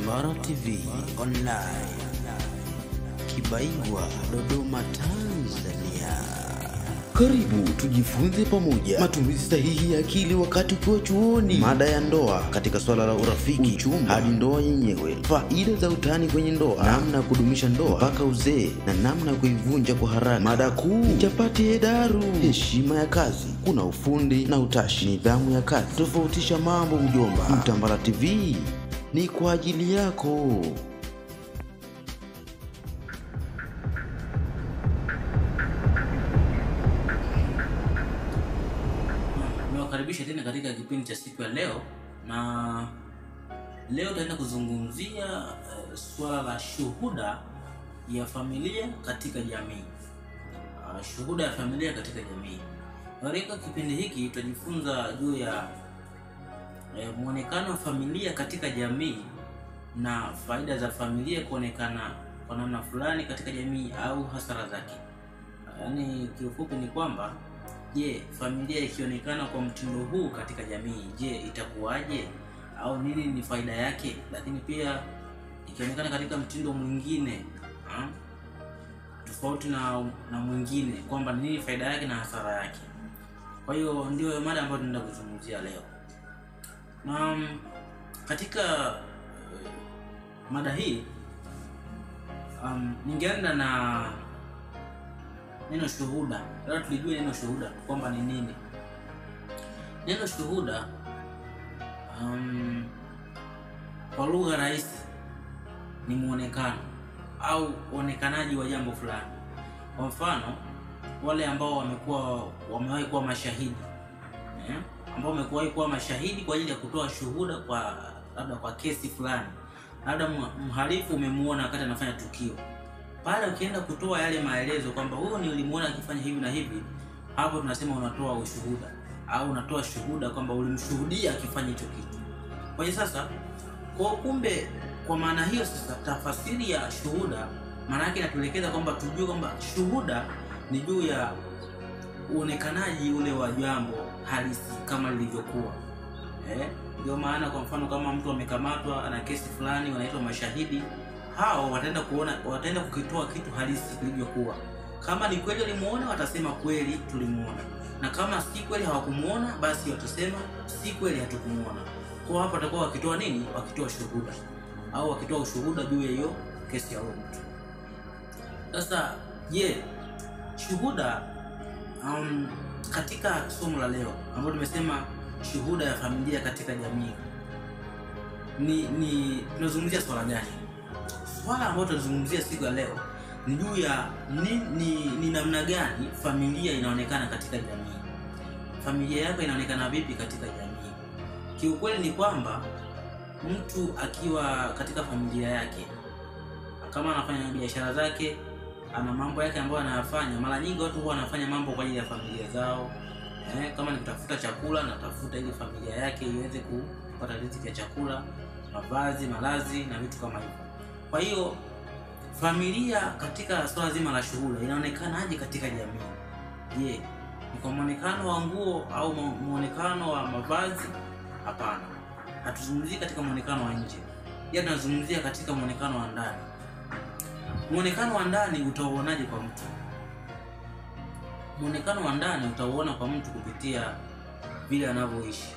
Amara TV Online, Kibaigwa, Dodoma, Tanzania. Karibu tujifunze pamoja matumizi sahihi ya akili wakati ukiwa chuoni. Mada ya ndoa katika swala la urafiki, uchumba hadi ndoa yenyewe, faida za utani kwenye ndoa, namna ya kudumisha ndoa mpaka uzee na namna ya kuivunja kwa haraka. Mada kuu: chapati hedaru, heshima ya kazi, kuna ufundi na utashi, nidhamu ya kazi, tofautisha mambo mjomba. Mtambala TV ni kwa ajili yako. Niwakaribisha tena katika kipindi cha siku ya leo, na leo tutaenda kuzungumzia swala la shuhuda ya familia katika jamii. Shuhuda ya familia katika jamii. Katika kipindi hiki tutajifunza juu ya muonekano wa familia katika jamii na faida za familia kuonekana kwa namna fulani katika jamii au hasara zake. Yaani kiufupi ni kwamba, je, familia ikionekana kwa mtindo huu katika jamii, je, itakuwaje? Au nini ni faida yake? Lakini pia ikionekana katika mtindo mwingine tofauti na mwingine, kwamba nini faida yake na hasara yake. Kwa hiyo ndio mada ambayo tunaenda kuzungumzia leo. Na katika mada hii ningeenda na neno shuhuda. Leo tulijue neno shuhuda kwamba ni nini. Neno shuhuda kwa lugha rahisi ni muonekano au uonekanaji wa jambo fulani. Kwa mfano, wale ambao wamewahi kuwa mashahidi, ambao wamewahi kuwa mashahidi kwa ajili ya kutoa shuhuda kwa labda kwa kesi fulani. Labda mhalifu umemuona wakati anafanya tukio. Pale ukienda kutoa yale maelezo kwamba huyo nilimuona akifanya hivi na hivi, hapo tunasema unatoa ushuhuda au unatoa shuhuda kwamba ulimshuhudia akifanya hicho kitu. Kwa hiyo sasa, kwa kumbe, kwa maana hiyo sasa tafasiri ya shuhuda maana yake inatuelekeza kwamba tujue kwamba shuhuda ni juu ya uonekanaji ule wa jambo halisi kama lilivyokuwa. Ndio maana kwa mfano kama mtu amekamatwa ana kesi fulani, wanaitwa mashahidi. Hao wataenda kukitoa kitu halisi kilivyokuwa. Kama ni kweli walimuona, watasema kweli tulimuona, na kama si kweli hawakumuona, basi watasema si kweli hatukumuona. Kwa hapo watakuwa wakitoa nini? Wakitoa shuhuda au wakitoa ushuhuda juu ya hiyo kesi ya huyo mtu. Sasa je, shuhuda katika somo la leo ambalo tumesema shuhuda ya familia katika jamii, ni tunazungumzia swala gani? Swala ambalo tunazungumzia siku ya leo ni juu ya ni namna gani familia inaonekana katika jamii. Familia yako inaonekana vipi katika jamii? Kiukweli ni kwamba mtu akiwa katika familia yake, kama anafanya biashara zake, ana mambo yake ambayo anayafanya, mara nyingi watu huwa wanafanya mambo kwa ajili ya familia zao. Kama ni kutafuta chakula, natafuta ili familia yake iweze kupata riziki ya chakula, mavazi, malazi na vitu kama hivyo. Kwa hiyo familia katika swala zima la shuhuda inaonekanaje katika jamii? Je, ni kwa muonekano wa nguo au muonekano wa mavazi? Hapana. Hatuzungumzii katika muonekano wa nje. Pia tunazungumzia katika muonekano wa ndani. Muonekano wa ndani utauonaje kwa mtu? Muonekano wa ndani utauona kwa mtu kupitia vile anavyoishi.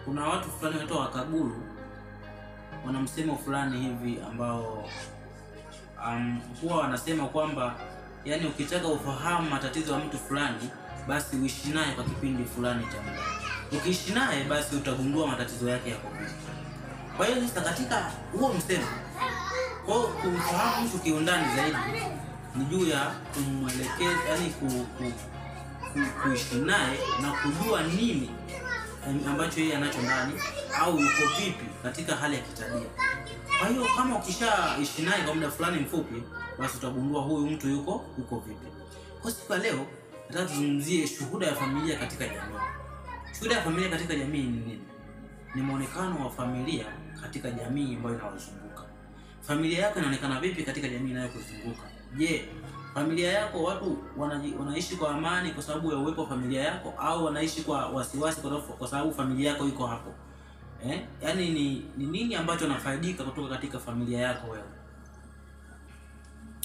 Kuna watu fulani wanaitwa Wakaguru, wana msemo fulani hivi ambao huwa wanasema kwamba, yani, ukitaka ufahamu matatizo ya mtu fulani, basi uishi naye kwa kipindi fulani cha muda. Ukiishi naye, basi utagundua matatizo yake yako vipi. Kwa hiyo sasa katika huo msemo, kwa kumfahamu mtu kiundani zaidi ni juu ya kumwelekeza, yani kuishi naye na kujua nini ambacho yeye anacho ndani au yuko vipi katika hali ya kitabia. Kwa hiyo kama ukishaishi naye kwa muda fulani mfupi, basi utagundua huyu mtu yuko vipi. Kwa siku ya leo nataka tuzungumzie shuhuda ya familia katika jamii. Shuhuda ya familia katika jamii ni nini? Ni muonekano wa familia katika jamii ambayo inawazunguka. Familia yako inaonekana vipi katika jamii inayokuzunguka? Je, familia yako watu wanaishi kwa amani kwa sababu ya uwepo wa familia yako, au wanaishi kwa wasiwasi kwa sababu familia yako iko hapo? Yaani ni nini ambacho unafaidika kutoka katika familia yako wewe?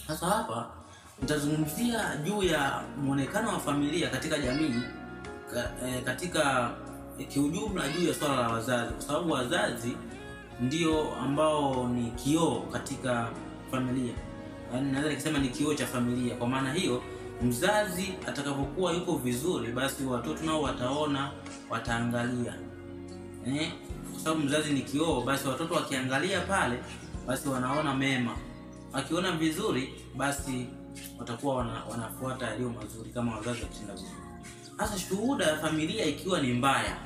Sasa hapa nitazungumzia juu ya muonekano wa familia katika jamii, katika kiujumla, juu ya swala la wazazi, kwa sababu wazazi ndio ambao ni kioo katika familia. Yaani naweza kusema ni kioo cha familia. Kwa maana hiyo, mzazi atakapokuwa yuko vizuri, basi watoto nao wataona, wataangalia. Kwa sababu mzazi ni kioo, basi watoto wakiangalia pale, basi wanaona mema. Wakiona vizuri, basi watakuwa wanafuata yaliyo mazuri kama wazazi wakitenda vizuri. Sasa shuhuda ya familia ikiwa ni mbaya,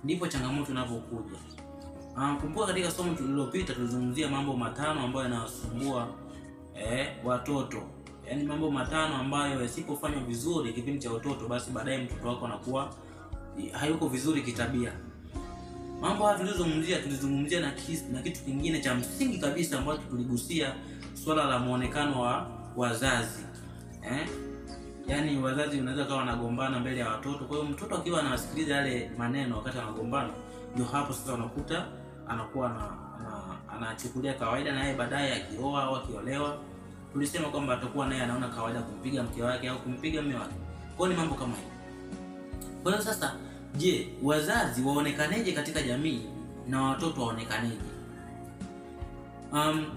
ndipo changamoto inapokuja. Kumbuka katika somo lililopita tulizungumzia mambo 5 ambayo yanawasumbua watoto. Yaani mambo 5 ambayo yasipofanywa vizuri kipindi cha utoto, basi baadaye mtoto wako anakuwa hayuko vizuri kitabia. Mambo haya tulizungumzia na kitu kingine cha msingi kabisa ambacho tuligusia, swala la muonekano wa wazazi. Yaani wazazi unaweza kawa wanagombana mbele ya watoto. Kwa hiyo mtoto akiwa anasikiliza yale maneno wakati anagombana, ndio hapo sasa unakuta anakuwa anachukulia kawaida, na yeye baadaye akioa au akiolewa, tulisema kwamba atakuwa naye anaona kawaida kumpiga mke wake au kumpiga mume wake. Kwa hiyo ni mambo kama hiyo. Kwa hiyo sasa, je, wazazi waonekaneje katika jamii na watoto waonekaneje?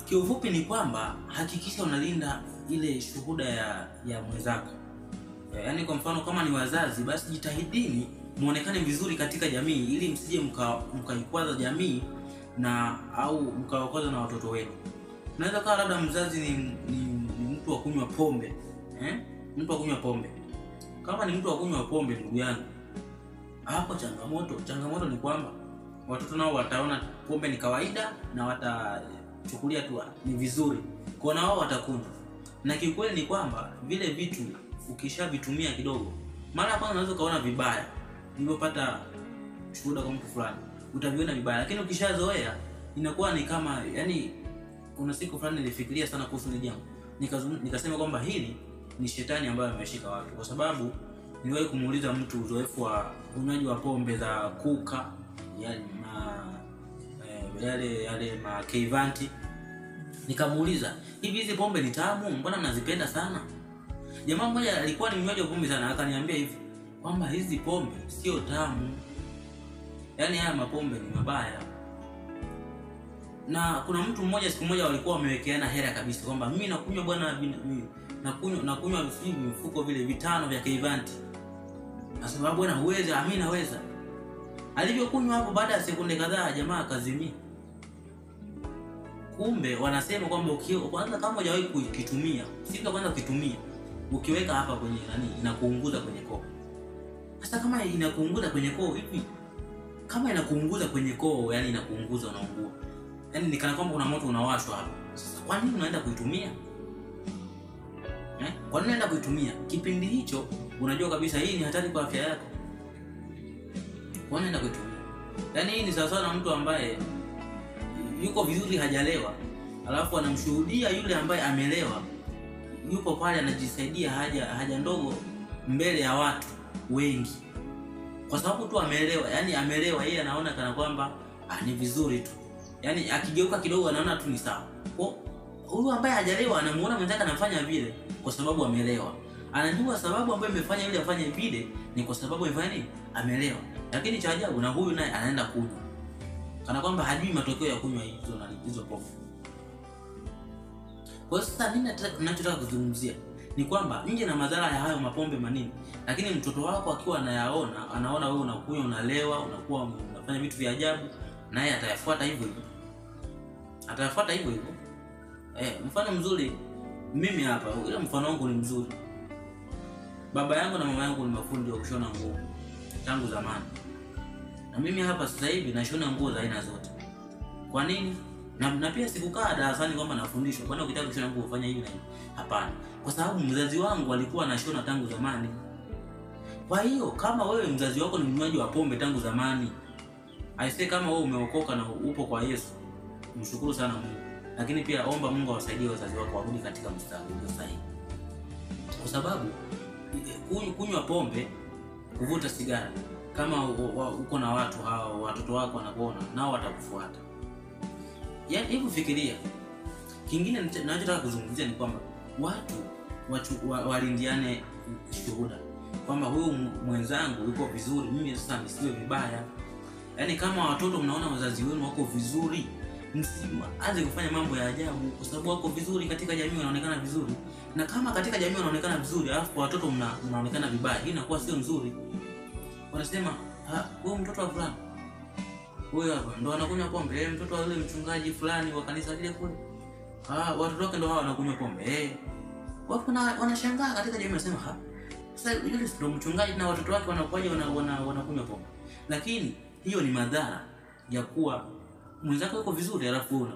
Kiufupi ni kwamba hakikisha unalinda ile shuhuda ya mwenzako. Yaani kwa mfano kama ni wazazi, basi jitahidini muonekane vizuri katika jamii, ili msije mkaikwaza jamii au mkawakwaza na watoto wenu. Unaweza kuwa labda mzazi ni mtu wa kunywa pombe. Mtu wa kunywa pombe. Kama ni mtu wa kunywa pombe, ndugu yangu, hapo changamoto ni kwamba watoto nao wataona pombe ni kawaida na watachukulia tu ni vizuri, kwa na wao watakunywa. Na kiukweli ni kwamba vile vitu ukishavitumia kidogo, mara kwanza unaweza kaona vibaya, nilipopata shuhuda kwa mtu fulani, utaviona vibaya, lakini ukishazoea inakuwa ni kama, yani kuna siku fulani nilifikiria sana kuhusu hili jambo, nikasema kwamba hili ni shetani ambaye ameshika watu. Kwa sababu niliwahi kumuuliza mtu uzoefu wa unywaji wa pombe za kuka, yani yale Keivanti. Nikamuuliza, hivi hizi pombe ni tamu, mbona mnazipenda sana? Jamaa mmoja alikuwa ni mnywaji wa pombe sana, akaniambia hivi kwamba hizi pombe sio tamu, yani haya mapombe ni mabaya. Na kuna mtu mmoja siku moja walikuwa wamewekeana hela kabisa kwamba mimi nakunywa bwana, nakunywa mifuko vile 5 vya Keivanti. Asema bwana huwezi, mimi naweza. Alivyokunywa hapo, baada ya sekunde kadhaa jamaa akazimia. Kumbe wanasema kwamba kwanza kama hujawahi kukitumia, sika kwanza kukitumia, ukiweka hapa kwenye inakuunguza kwenye koo. Sasa kama inakuunguza kwenye koo hivi, kama inakuunguza kwenye koo, yani inakuunguza, unaungua. Yaani ni kana kwamba kuna moto unawashwa hapo. Sasa kwa nini unaenda kuitumia? Kwa nini unaenda kuitumia? Kipindi hicho unajua kabisa hii ni hatari kwa afya yako. Kwa nini unaenda kuitumia? Yaani hii ni sawa na mtu ambaye yuko vizuri hajalewa, alafu anamshuhudia yule ambaye amelewa, yupo pale anajisaidia haja ndogo mbele ya watu wengi. Kwa sababu tu amelewa, yani amelewa, yeye anaona kana kwamba ni vizuri tu. Yaani akigeuka kidogo anaona tu ni sawa. Kwa huyu ambaye hajalewa anamuona mwenzake anafanya vile kwa sababu amelewa. Anajua sababu ambayo imefanya yule afanye vile ni kwa sababu amefanya nini? Amelewa. Lakini cha ajabu, na huyu naye anaenda kunywa, kana kwamba hajui matokeo ya kunywa hizo pombe. Kwa sasa ninachotaka kuzungumzia ni kwamba nje na madhara ya hayo mapombe manini, lakini mtoto wako akiwa anaona wewe unakunywa, unalewa, unakuwa unafanya vitu vya ajabu, naye atayafuata hivyo hivyo. Mfano mzuri mimi hapa, ile mfano wangu ni mzuri. Baba yangu na mama yangu ni mafundi wa kushona nguo tangu zamani. Na mimi hapa sasa hivi nashona nguo za aina zote. Kwa nini? Na pia sikukaa darasani kwamba nafundishwa, bwana ukitaka kushona nguo ufanye hivi na hivi. Hapana. Kwa sababu mzazi wangu alikuwa anashona tangu zamani. Kwa hiyo kama wewe mzazi wako ni mnywaji wa pombe tangu zamani, aisee, kama wewe umeokoka na upo kwa Yesu, mshukuru sana Mungu. Lakini pia omba Mungu awasaidie wazazi wako warudi katika mstari ulio sahihi. Kwa sababu kunywa pombe, kuvuta sigara, kama uko na watu hao, watoto wako wanakuona nao watakufuata. Yaani hebu fikiria. Kingine ninachotaka kuzungumzia ni kwamba watu walindiane shuhuda, kwamba huyu mwenzangu yuko vizuri, mimi sasa nisiwe vibaya. Yaani kama watoto mnaona wazazi wenu wako vizuri, msianze kufanya mambo ya ajabu kwa sababu wako vizuri katika jamii, wanaonekana vizuri. Na kama katika jamii wanaonekana vizuri alafu watoto mnaonekana vibaya, hii inakuwa sio nzuri. Wanasema huyu mtoto wa fulani, huyu hapa ndo anakunywa pombe, mtoto wa yule mchungaji fulani wa kanisa lile kule, watoto wake ndo hao wanakunywa pombe. Wapo wanashangaa katika jamii, wanasema sasa yule ndo mchungaji na watoto wake wanakuja wanakunywa pombe. Lakini hiyo ni madhara ya kuwa mwenzako yuko vizuri alafu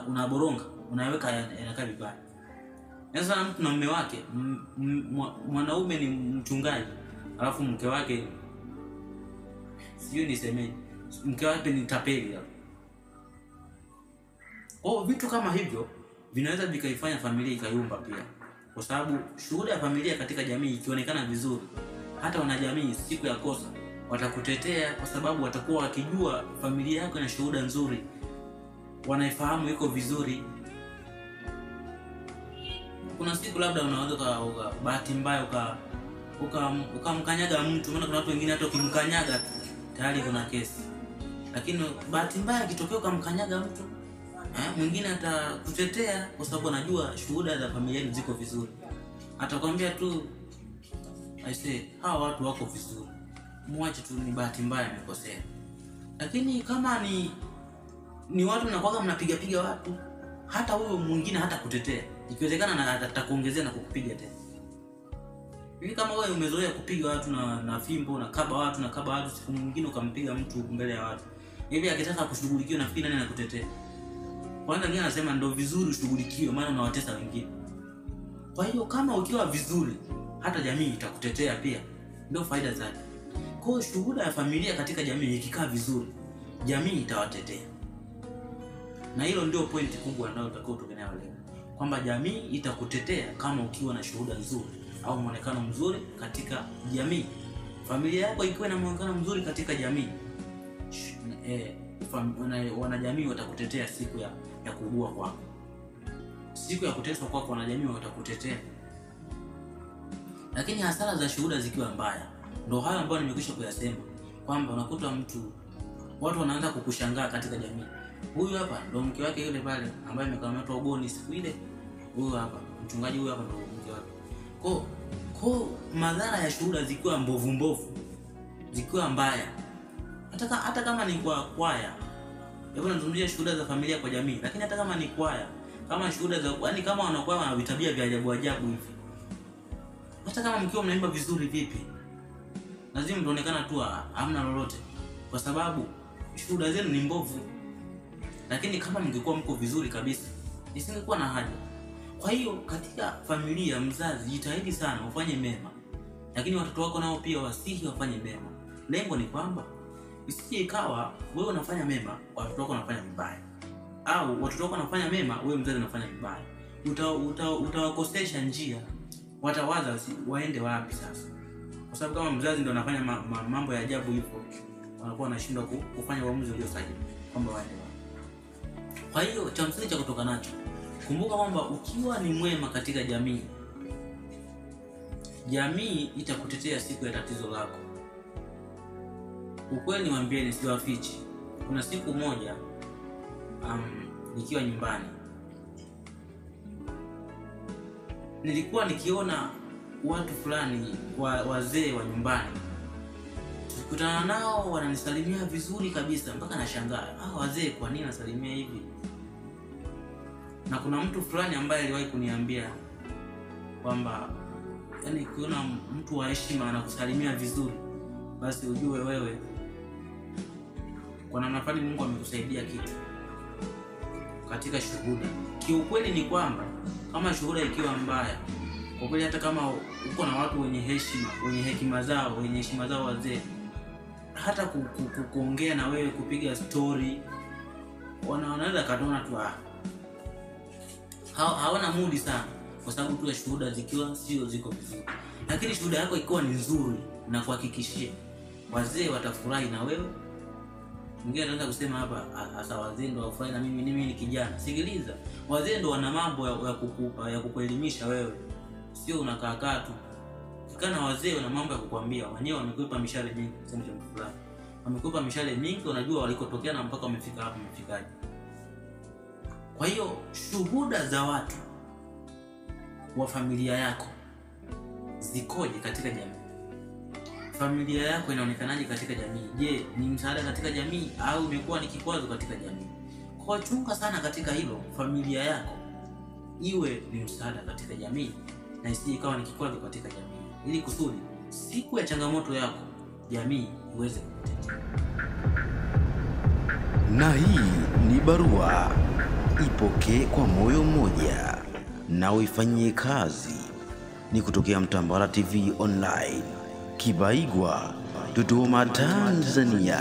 unaboronga, unaweka yanakaa vibaya. Sasa mtu na mume wake, mwanaume ni mchungaji alafu mke wake sio nisemeje, mke wake ni tapeli. Vitu kama hivyo vinaweza vikaifanya familia ikayumba pia, kwa sababu shuhuda ya familia katika jamii ikionekana vizuri, hata wanajamii siku ya kosa watakutetea, kwa sababu watakuwa wakijua familia yako ina shuhuda nzuri, wanaifahamu iko vizuri. Kuna siku labda unaweza bahati mbaya ukamkanyaga mtu, maana kuna watu wengine hata ukimkanyaga tu tayari kuna kesi. Lakini bahati mbaya ikitokea ukamkanyaga mtu, mwingine atakutetea kwa sababu anajua shuhuda za familia ziko vizuri. Atakwambia tu hawa watu wako vizuri, muache tu, ni bahati mbaya amekosea. Lakini kama ni watu mnakuwa mnapiga watu, hata huyo mwingine hata kutetea, ikiwezekana atakuongezea na kukupiga tena. Hivi kama wewe umezoea kupiga watu na fimbo na kaba watu, siku nyingine ukampiga mtu mbele ya watu, hivi akitaka kushughulikiwa nafikiri nani anakutetea? Kwanza ngine anasema ndio vizuri ushughulikiwe, maana unawatesa wengine. Kwa hiyo kama ukiwa vizuri, hata jamii itakutetea pia, ndio faida zake. Kwa hiyo shuhuda ya familia katika jamii ikikaa vizuri, jamii itawatetea. Na hilo ndio pointi kubwa ambayo utakao tukenea leo, kwamba jamii itakutetea kama ukiwa na shuhuda nzuri au muonekano mzuri katika jamii. Familia yako ikiwa na muonekano mzuri katika jamii, wanajamii watakutetea siku ya kuugua kwako, siku ya kuteswa kwako, wanajamii watakutetea. Lakini hasara za shuhuda zikiwa mbaya ndio hayo ambayo nimekwisha kuyasema, kwamba unakuta watu wanaanza kukushangaa katika jamii. Huyu hapa ndo mke wake yule pale ambaye amekamatwa ugoni siku ile, huyu hapa mchungaji, huyu hapa ndo mke wake. Kwa madhara ya shuhuda zikiwa mbovu, zikiwa mbaya, hata kama ni kwa kwaya, hebu nazungumzia shuhuda za familia kwa jamii, lakini hata kama ni kwaya, kama shuhuda za yaani kama wanakuwa wana vitabia vya ajabu hivi, hata kama mkiwa mnaimba vizuri vipi, lazima mtaonekana tu hamna lolote, kwa sababu shuhuda zenu ni mbovu. Lakini kama mngekuwa mko vizuri kabisa, isingekuwa na haja. Kwa hiyo katika familia, mzazi jitahidi sana ufanye mema, lakini watoto wako nao pia wasihi wafanye mema. Lengo ni kwamba isije ikawa wewe unafanya mema, watoto wako wanafanya vibaya, au watoto wako wanafanya mema, wewe mzazi unafanya vibaya. Utawakosesha njia, watawaza waende wapi sasa, kwa sababu kama mzazi ndio anafanya mambo ya ajabu hivyo, wanakuwa wanashindwa kufanya uamuzi ulio sahihi kwamba waende wapi. Kwa hiyo cha msingi cha kutoka nacho, kumbuka kwamba ukiwa ni mwema katika jamii, jamii itakutetea siku ya tatizo lako. Ukweli niwaambieni, siwafichi, kuna siku moja nikiwa nyumbani, nilikuwa nikiona watu fulani wazee wa nyumbani, tukutana nao wananisalimia vizuri kabisa, mpaka nashangaa wazee kwa nini nasalimia hivi. Na kuna mtu fulani ambaye aliwahi kuniambia kwamba yani ukiona mtu wa heshima anakusalimia vizuri, basi ujue wewe kwa namna fulani Mungu amekusaidia kitu katika shuhuda. Kiukweli ni kwamba kama shuhuda ikiwa mbaya, kwa kweli hata kama uko na watu wenye heshima, wenye hekima zao, wenye heshima zao wazee, hata kuongea na wewe, kupiga story, wanaweza kadona tu hawana mudi sana, kwa sababu tu shuhuda zikiwa sio ziko vizuri. Lakini shuhuda yako ikiwa ni nzuri, na kuhakikishia wazee watafurahi na wewe. Mwingine anaanza kusema hapa hasa wazee ndio wafurahi na mimi ni kijana. Sikiliza, wazee ndio wana mambo ya kukuelimisha wewe. Sio unakaa tu. Fikana wazee wana mambo ya kukuambia. Wenyewe wamekupa mishale mingi kusema jambo fulani. Wamekupa mishale mingi, unajua walikotokea na mpaka wamefika hapo wamefikaje. Kwa hiyo shuhuda za watu wa familia yako zikoje katika jamii? Familia yako inaonekanaje katika jamii? Je, ni msaada katika jamii au imekuwa ni kikwazo katika jamii? Kwa chunga sana katika hilo, familia yako iwe ni msaada katika jamii na isije ikawa ni kikwazo katika jamii, ili kusudi siku ya changamoto yako jamii iweze kukutetea. Na hii ni barua, ipokee kwa moyo mmoja na uifanyie kazi. Ni kutokea Mtambala TV Online, Kibaigwa, Dodoma, Tanzania.